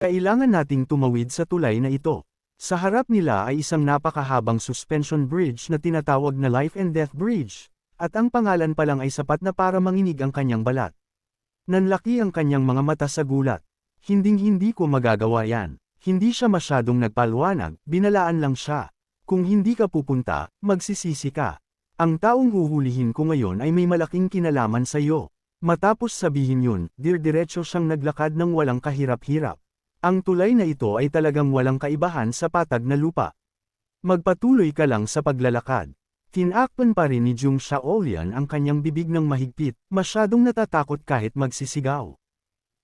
Kailangan nating tumawid sa tulay na ito. Sa harap nila ay isang napakahabang suspension bridge na tinatawag na Life and Death Bridge, at ang pangalan pa lang ay sapat na para manginig ang kanyang balat. Nanlaki ang kanyang mga mata sa gulat. Hinding-hindi ko magagawa yan. Hindi siya masyadong nagpaliwanag, binalaan lang siya. Kung hindi ka pupunta, magsisisi ka. Ang taong huhulihin ko ngayon ay may malaking kinalaman sa iyo. Matapos sabihin yun, diretso siyang naglakad ng walang kahirap-hirap. Ang tulay na ito ay talagang walang kaibahan sa patag na lupa. Magpatuloy ka lang sa paglalakad. Tinakpan pa rin ni Jung Shaolyan ang kanyang bibig ng mahigpit, masyadong natatakot kahit magsisigaw.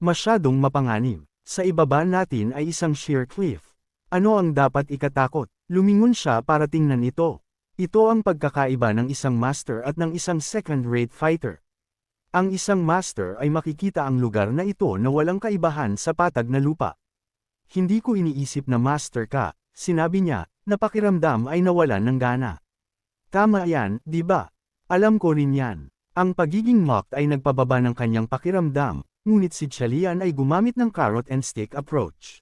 Masyadong mapanganib. Sa ibaba natin ay isang sheer cliff. Ano ang dapat ikatakot? Lumingon siya para tingnan ito. Ito ang pagkakaiba ng isang master at ng isang second-rate fighter. Ang isang master ay makikita ang lugar na ito na walang kaibahan sa patag na lupa. Hindi ko iniisip na master ka, sinabi niya, na pakiramdam ay nawalan ng gana. Tama yan, di ba? Alam ko rin yan. Ang pagiging mocked ay nagpababa ng kanyang pakiramdam, ngunit si Chalian ay gumamit ng carrot and stick approach.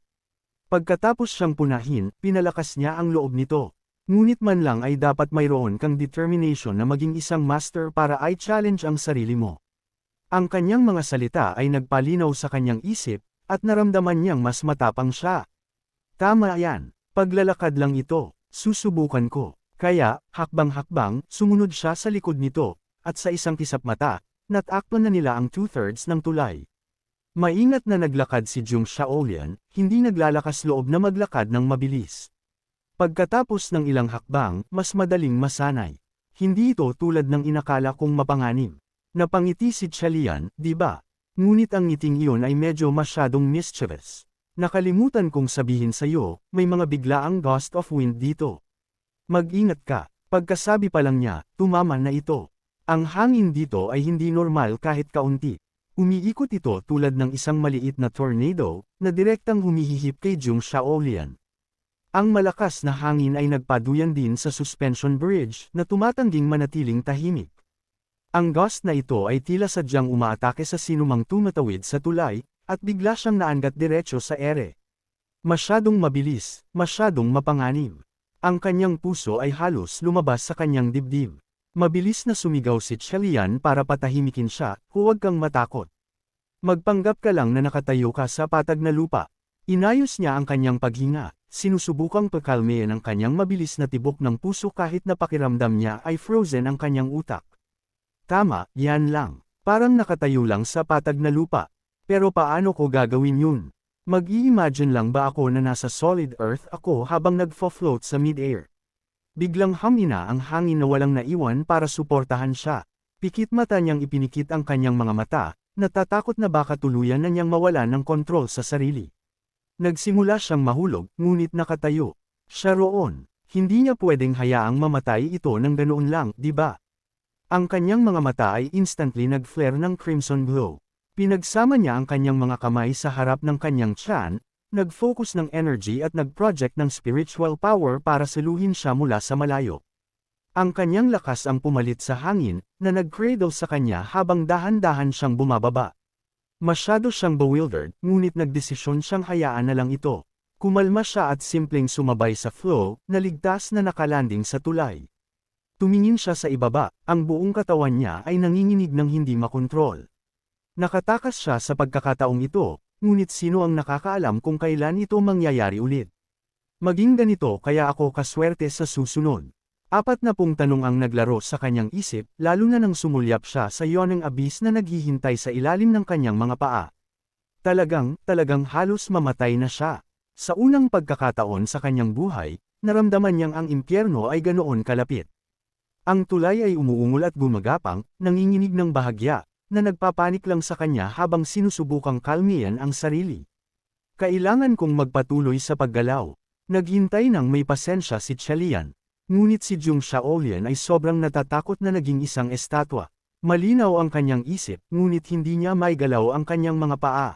Pagkatapos siyang punahin, pinalakas niya ang loob nito. Ngunit man lang ay dapat mayroon kang determination na maging isang master para i-challenge ang sarili mo. Ang kanyang mga salita ay nagpalinaw sa kanyang isip, at naramdaman niyang mas matapang siya. Tama yan, paglalakad lang ito, susubukan ko. Kaya, hakbang-hakbang, sumunod siya sa likod nito, at sa isang kisap mata, natakpan na nila ang 2/3 ng tulay. Maingat na naglakad si Jung Shaolyan, hindi naglalakas loob na maglakad ng mabilis. Pagkatapos ng ilang hakbang, mas madaling masanay. Hindi ito tulad ng inakala kong mapanganib. Napangiti si Chalian, di ba? Ngunit ang ngiting iyon ay medyo masyadong mischievous. Nakalimutan kong sabihin sa iyo, may mga biglaang gust of wind dito. Mag-ingat ka. Pagkasabi pa lang niya, tumama na ito. Ang hangin dito ay hindi normal kahit kaunti. Umiikot ito tulad ng isang maliit na tornado, na direktang humihihip kay Jung Shaolyan. Ang malakas na hangin ay nagpaduyan din sa suspension bridge, na tumatangging manatiling tahimik. Ang gust na ito ay tila sadyang umaatake sa sinumang tumatawid sa tulay, at bigla siyang naangat diretso sa ere. Masyadong mabilis, masyadong mapanganib. Ang kanyang puso ay halos lumabas sa kanyang dibdib. Mabilis na sumigaw si Chalian para patahimikin siya, huwag kang matakot. Magpanggap ka lang na nakatayo ka sa patag na lupa. Inayos niya ang kanyang paghinga, sinusubukang pakalmayan ang kanyang mabilis na tibok ng puso kahit na pakiramdam niya ay frozen ang kanyang utak. Tama, yan lang. Parang nakatayo lang sa patag na lupa. Pero paano ko gagawin yun? Mag-i-imagine lang ba ako na nasa solid earth ako habang nagfo-float sa mid-air? Biglang hamina ang hangin na walang naiwan para suportahan siya. Pikit mata niyang ipinikit ang kanyang mga mata, natatakot na baka tuluyan na niyang mawalan ng kontrol sa sarili. Nagsimula siyang mahulog, ngunit nakatayo. Siya roon. Hindi niya pwedeng hayaang mamatay ito ng ganoon lang, di ba? Ang kanyang mga mata ay instantly nag-flare ng crimson glow. Pinagsama niya ang kanyang mga kamay sa harap ng kanyang tiyan, nag-focus ng energy at nag-project ng spiritual power para saluhin siya mula sa malayo. Ang kanyang lakas ang pumalit sa hangin, na nag-cradle sa kanya habang dahan-dahan siyang bumababa. Masyado siyang bewildered, ngunit nagdesisyon siyang hayaan na lang ito. Kumalma siya at simpleng sumabay sa flow, na ligtas na nakalanding sa tulay. Tumingin siya sa ibaba, ang buong katawan niya ay nanginginig ng hindi makontrol. Nakatakas siya sa pagkakataong ito, ngunit sino ang nakakaalam kung kailan ito mangyayari ulit. Maging ganito kaya ako kaswerte sa susunod. 40 tanong ang naglaro sa kanyang isip, lalo na nang sumulyap siya sa yoneng abyss na naghihintay sa ilalim ng kanyang mga paa. Talagang halos mamatay na siya. Sa unang pagkakataon sa kanyang buhay, naramdaman niyang ang impyerno ay ganoon kalapit. Ang tulay ay umuungol at gumagapang, nanginginig ng bahagya, na nagpapanik lang sa kanya habang sinusubukang kalmiyan ang sarili. Kailangan kong magpatuloy sa paggalaw. Naghintay ng may pasensya si Chalian. Ngunit si Jung Shaolyan ay sobrang natatakot na naging isang estatwa. Malinaw ang kanyang isip, ngunit hindi niya maigalaw ang kanyang mga paa.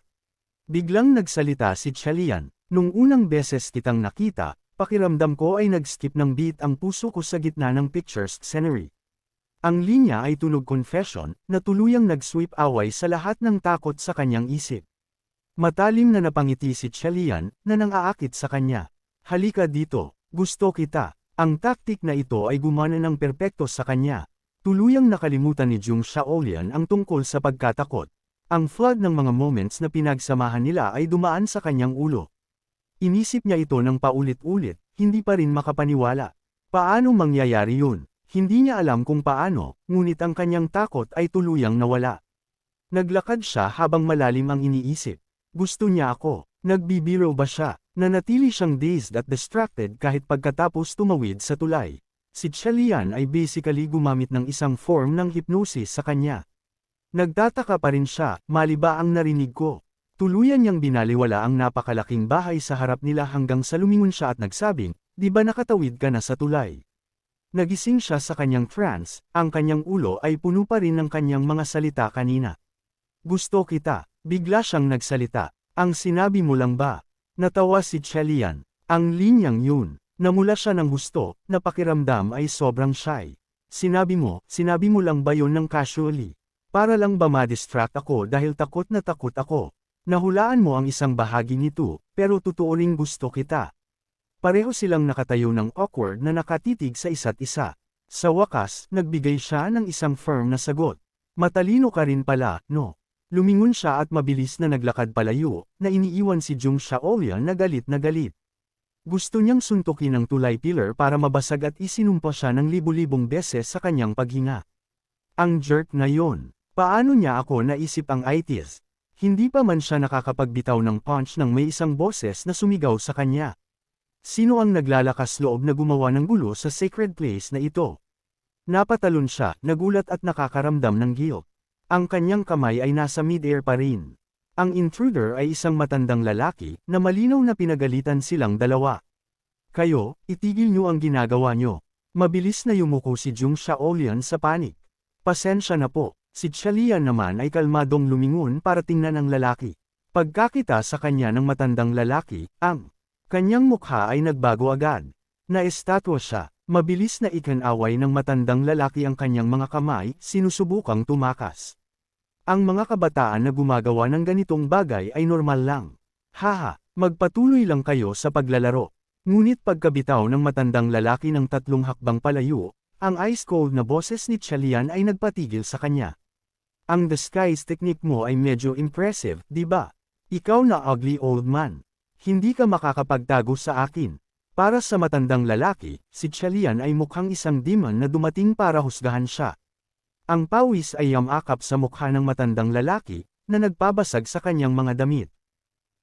Biglang nagsalita si Chalian, nung unang beses kitang nakita, pakiramdam ko ay nag-skip ng beat ang puso ko sa gitna ng picture's scenery. Ang linya ay tunog confession, na tuluyang nag-sweep away sa lahat ng takot sa kanyang isip. Matalim na napangiti si Chalian, na nang-aakit sa kanya. Halika dito, gusto kita. Ang taktik na ito ay gumana ng perpekto sa kanya. Tuluyang nakalimutan ni Jung Shaolian ang tungkol sa pagkatakot. Ang flood ng mga moments na pinagsamahan nila ay dumaan sa kanyang ulo. Inisip niya ito ng paulit-ulit, hindi pa rin makapaniwala. Paano mangyayari yun? Hindi niya alam kung paano, ngunit ang kanyang takot ay tuluyang nawala. Naglakad siya habang malalim ang iniisip. Gusto niya ako. Nagbibiro ba siya? Nanatili siyang dazed at distracted kahit pagkatapos tumawid sa tulay. Si Chalian ay basically gumamit ng isang form ng hypnosis sa kanya. Nagtataka pa rin siya, mali ba ang narinig ko? Tuluyan niyang binaliwala ang napakalaking bahay sa harap nila hanggang sa lumingon siya at nagsabing, "Di ba nakatawid ka na sa tulay?" Nagising siya sa kanyang trance, ang kanyang ulo ay puno pa rin ng kanyang mga salita kanina. Gusto kita. Bigla siyang nagsalita. Ang sinabi mo lang ba? Natawa si Chalian. Ang linyang yun. Namula siya ng husto, na pakiramdam ay sobrang shy. Sinabi mo lang ba yun ng casually? Para lang ba ma-distract ako dahil takot ako? Nahulaan mo ang isang bahagi nito, pero totoo ring gusto kita. Pareho silang nakatayo ng awkward na nakatitig sa isa't isa. Sa wakas, nagbigay siya ng isang firm na sagot. Matalino ka rin pala, no? Lumingon siya at mabilis na naglakad palayo, na iniiwan si Jung Shaolian na galit na galit. Gusto niyang suntukin ang tulay pillar para mabasag at isinumpa siya ng libu-libong beses sa kanyang paghinga. Ang jerk na yon. Paano niya ako naisip ang ITs? Hindi pa man siya nakakapagbitaw ng punch nang may isang boses na sumigaw sa kanya. Sino ang naglalakas loob na gumawa ng gulo sa sacred place na ito? Napatalon siya, nagulat at nakakaramdam ng guilt. Ang kanyang kamay ay nasa mid-air pa rin. Ang intruder ay isang matandang lalaki, na malinaw na pinagalitan silang dalawa. Kayo, itigil niyo ang ginagawa niyo. Mabilis na yumuko si Jung Shaolian sa panik. Pasensya na po, si Chalian naman ay kalmadong lumingon para tingnan ang lalaki. Pagkakita sa kanya ng matandang lalaki, ang kanyang mukha ay nagbago agad. Naestatwa siya, mabilis na ikinaway ng matandang lalaki ang kanyang mga kamay, sinusubukang tumakas. Ang mga kabataan na gumagawa ng ganitong bagay ay normal lang. Haha, magpatuloy lang kayo sa paglalaro. Ngunit pagkabitaw ng matandang lalaki ng 3 hakbang palayo, ang ice-cold na boses ni Chalian ay nagpatigil sa kanya. Ang disguise technique mo ay medyo impressive, di ba? Ikaw na ugly old man. Hindi ka makakapagtago sa akin. Para sa matandang lalaki, si Chalian ay mukhang isang demon na dumating para husgahan siya. Ang pawis ay yamakap sa mukha ng matandang lalaki, na nagpabasag sa kanyang mga damit.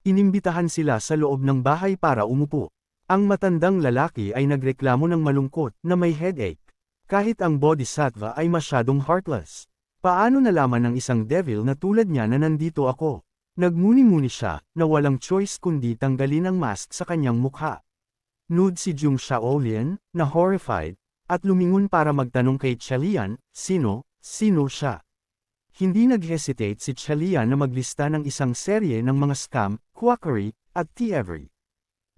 Inimbitahan sila sa loob ng bahay para umupo. Ang matandang lalaki ay nagreklamo ng malungkot na may headache. Kahit ang bodhisattva ay masyadong heartless. Paano nalaman ng isang devil na tulad niya na nandito ako? Nagmuni-muni siya, na walang choice kundi tanggalin ang mask sa kanyang mukha. Nude si Jung Shaolian, na horrified, at lumingon para magtanong kay Chalian, sino siya? Hindi nag-hesitate si Chalian na maglista ng isang serye ng mga scam, quackery, at thievery.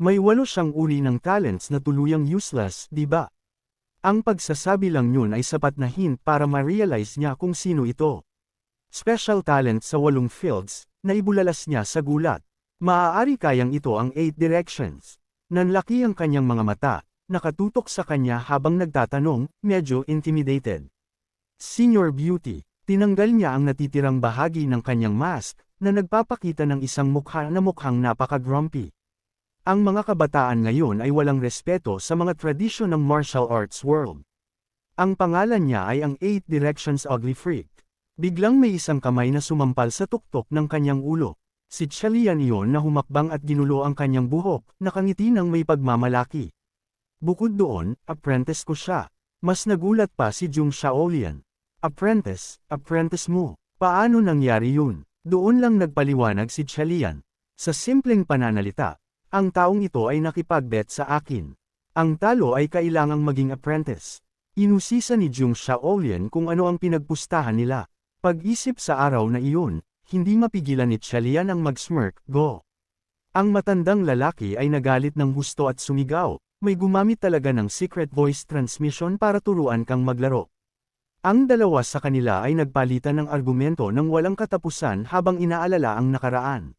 May 8 siyang uri ng talents na tuluyang useless, di ba? Ang pagsasabi lang yun ay sapat na hint para ma-realize niya kung sino ito. Special talent sa 8 fields, na ibulalas niya sa gulat. Maaari kayang ito ang 8 directions. Nanlaki ang kanyang mga mata, nakatutok sa kanya habang nagtatanong, medyo intimidated. Senior Beauty, tinanggal niya ang natitirang bahagi ng kanyang mask, na nagpapakita ng isang mukha na mukhang napaka-grumpy. Ang mga kabataan ngayon ay walang respeto sa mga tradisyon ng martial arts world. Ang pangalan niya ay ang 8 Directions Ugly Freak. Biglang may isang kamay na sumampal sa tuktok ng kanyang ulo. Si Chalian iyon na humakbang at ginulo ang kanyang buhok, nakangiti ng may pagmamalaki. Bukod doon, apprentice ko siya. Mas nagulat pa si Jung Shaolian. Apprentice mo. Paano nangyari yun? Doon lang nagpaliwanag si Chalian. Sa simpleng pananalita, ang taong ito ay nakipagbet sa akin. Ang talo ay kailangang maging apprentice. Inusisa ni Jung Shaolian kung ano ang pinagpustahan nila. Pag-isip sa araw na iyon, hindi mapigilan ni Chalian ang mag-smirk, go. Ang matandang lalaki ay nagalit ng husto at sumigaw, may gumamit talaga ng secret voice transmission para turuan kang maglaro. Ang dalawa sa kanila ay nagpalitan ng argumento ng walang katapusan habang inaalala ang nakaraan.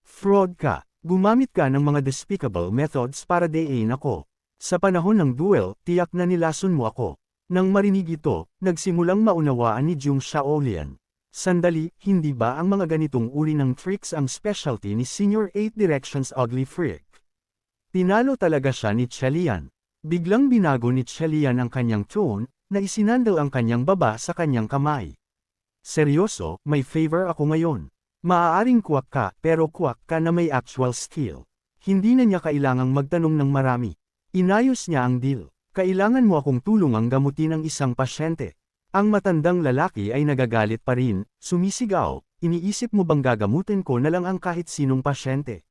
Fraud ka. Gumamit ka ng mga despicable methods para dayain ako. Sa panahon ng duel, tiyak na nilason mo ako. Nang marinig ito, nagsimulang maunawaan ni Jung Shaolian. Sandali, hindi ba ang mga ganitong uri ng tricks ang specialty ni Senior 8 Directions Ugly Freak? Tinalo talaga siya ni Chelian. Biglang binago ni Chelian ang kanyang tone, na isinandal ang kanyang baba sa kanyang kamay. Seryoso, may favor ako ngayon. Maaaring kuwak ka, pero kuwak ka na may actual skill. Hindi na niya kailangang magtanong ng marami. Inayos niya ang deal. Kailangan mo akong tulungang gamutin ang isang pasyente. Ang matandang lalaki ay nagagalit pa rin, sumisigaw, iniisip mo bang gagamutin ko na lang ang kahit sinong pasyente?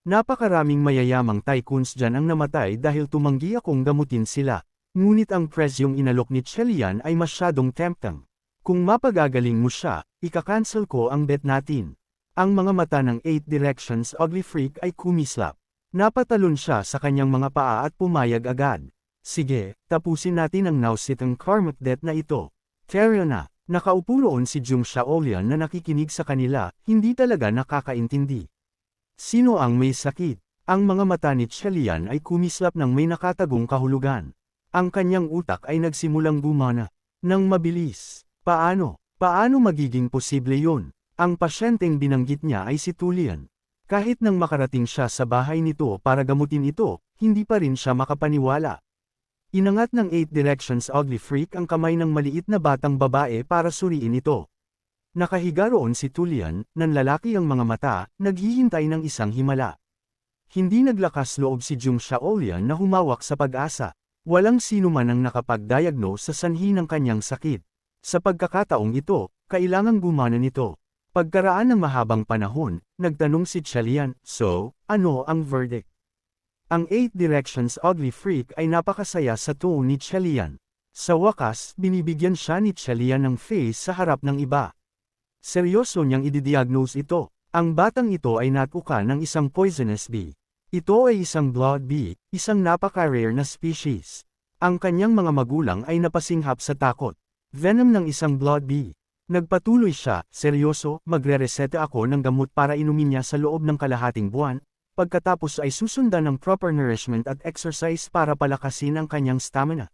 Napakaraming mayayamang tycoons dyan ang namatay dahil tumanggi akong gamutin sila. Ngunit ang presyong inalok ni Chelian ay masyadong tempting. Kung mapagagaling mo siya, ika-cancel ko ang bet natin. Ang mga mata ng 8 Directions Ugly Freak ay kumislap. Napatalon siya sa kanyang mga paa at pumayag agad. Sige, tapusin natin ang nausitang karmic debt na ito. Kaya na, nakaupo roon si Jung Shaolian na nakikinig sa kanila, hindi talaga nakakaintindi. Sino ang may sakit? Ang mga mata ni Chelian ay kumislap ng may nakatagong kahulugan. Ang kanyang utak ay nagsimulang gumana. Nang mabilis. Paano magiging posible yun? Ang pasyenteng binanggit niya ay si Tulian. Kahit nang makarating siya sa bahay nito para gamutin ito, hindi pa rin siya makapaniwala. Inangat ng 8 Directions Ugly Freak ang kamay ng maliit na batang babae para suriin ito. Nakahiga roon si Tulian, nanlalaki ang mga mata, naghihintay ng isang himala. Hindi naglakas loob si Jung Shaolian na humawak sa pag-asa. Walang sino man ang nakapag-diagnose sa sanhi ng kanyang sakit. Sa pagkakataong ito, kailangang gumana nito. Pagkaraan ng mahabang panahon, nagtanong si Chelian, so, ano ang verdict? Ang 8 Directions Ugly Freak ay napakasaya sa tone ni Chelian. Sa wakas, binibigyan siya ni Chelian ng face sa harap ng iba. Seryoso niyang ididiagnose ito. Ang batang ito ay natuka ng isang poisonous bee. Ito ay isang blood bee, isang napaka-rare na species. Ang kanyang mga magulang ay napasinghap sa takot. Venom ng isang blood bee. Nagpatuloy siya, seryoso, magre-reseta ako ng gamot para inumin niya sa loob ng kalahating buwan, pagkatapos ay susundan ng proper nourishment at exercise para palakasin ang kanyang stamina.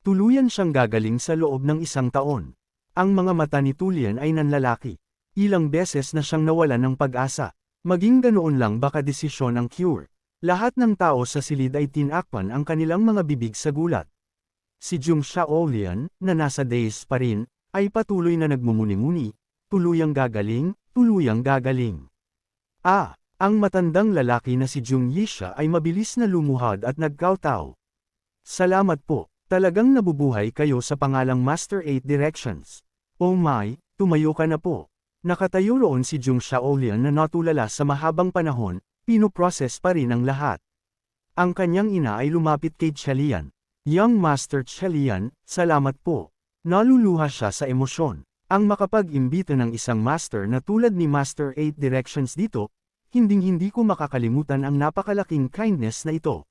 Tuluyan siyang gagaling sa loob ng 1 taon. Ang mga mata ni Tulian ay nanlalaki. Ilang beses na siyang nawalan ng pag-asa. Maging ganoon lang baka desisyon ang cure. Lahat ng tao sa silid ay tinakpan ang kanilang mga bibig sa gulat. Si Jung Shaolian, na nasa daze pa rin, ay patuloy na nagmumuni-muni, tuluyang gagaling, tuluyang gagaling. Ang matandang lalaki na si Jung Yisha ay mabilis na lumuhad at nagkawtaw. Salamat po, talagang nabubuhay kayo sa pangalang Master 8 Directions. Oh my, tumayo ka na po. Nakatayo roon si Jung Shaolian na natulala sa mahabang panahon, pinoprocess pa rin ang lahat. Ang kanyang ina ay lumapit kay Chelian. Young Master Chelian, salamat po. Naluluha siya sa emosyon. Ang makapag-imbita ng isang master na tulad ni Master 8 Directions dito, hinding-hindi ko makakalimutan ang napakalaking kindness na ito.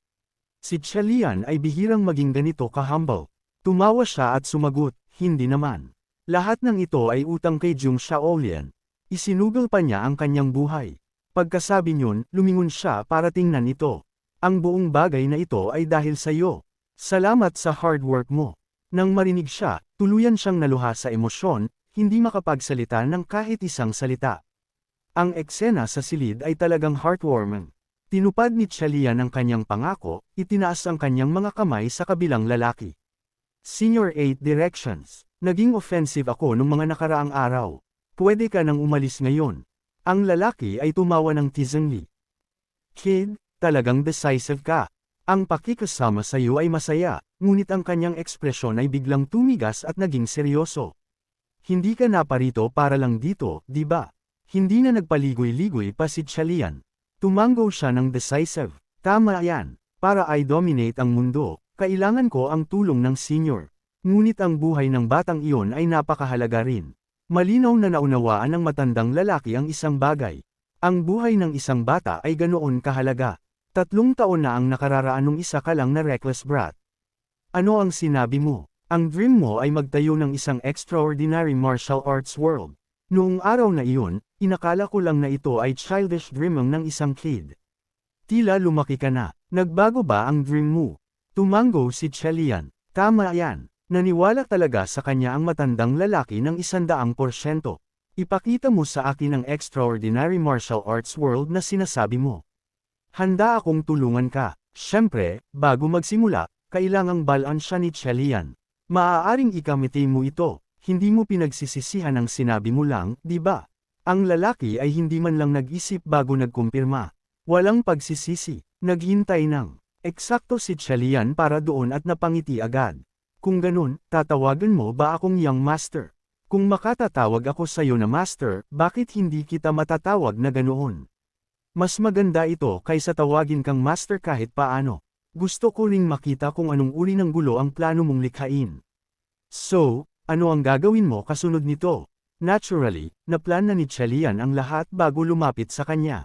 Si Chelian ay bihirang maging ganito ka-humble. Tumawa siya at sumagot, hindi naman. Lahat ng ito ay utang kay Jung Shaolian. Isinugal pa niya ang kanyang buhay. Pagkasabi niyon, lumingon siya para tingnan ito. Ang buong bagay na ito ay dahil sa iyo. Salamat sa hard work mo. Nang marinig siya, tuluyan siyang naluha sa emosyon, hindi makapagsalita ng kahit isang salita. Ang eksena sa silid ay talagang heartwarming. Tinupad ni Chelian ang kanyang pangako, itinaas ang kanyang mga kamay sa kabilang lalaki. Senior 8 Directions, naging offensive ako nung mga nakaraang araw. Pwede ka nang umalis ngayon. Ang lalaki ay tumawa ng teasingly. Kid, talagang decisive ka. Ang pakikasama sa iyo ay masaya, ngunit ang kanyang ekspresyon ay biglang tumigas at naging seryoso. Hindi ka naparito para lang dito, di ba? Hindi na nagpaligoy-ligoy pa si Chelian. Tumango siya ng decisive. Tama yan. Para i-dominate ang mundo, kailangan ko ang tulong ng senior. Ngunit ang buhay ng batang iyon ay napakahalaga rin. Malinaw na naunawaan ng matandang lalaki ang isang bagay. Ang buhay ng isang bata ay ganoon kahalaga. 3 taon na ang nakararaan nung isa ka lang na reckless brat. Ano ang sinabi mo? Ang dream mo ay magtayo ng isang extraordinary martial arts world. Noong araw na iyon, inakala ko lang na ito ay childish dream ng isang kid. Tila lumaki ka na. Nagbago ba ang dream mo? Tumango si Chelian. Tama yan. Naniwala talaga sa kanya ang matandang lalaki ng 100%. Ipakita mo sa akin ang extraordinary martial arts world na sinasabi mo. Handa akong tulungan ka. Siyempre, bago magsimula, kailangang balaan siya ni Chelian. Maaaring ikamiti mo ito, hindi mo pinagsisisihan ang sinabi mo lang, di ba? Ang lalaki ay hindi man lang nag-isip bago nagkumpirma. Walang pagsisisi, naghintay ng eksakto si Chelian para doon at napangiti agad. Kung ganun, tatawagan mo ba akong young master? Kung makatatawag ako sa iyo na master, bakit hindi kita matatawag na ganoon? Mas maganda ito kaysa tawagin kang master kahit paano. Gusto ko ring makita kung anong uri ng gulo ang plano mong likhain. So, ano ang gagawin mo kasunod nito? Naturally, naplan na ni Chelian ang lahat bago lumapit sa kanya.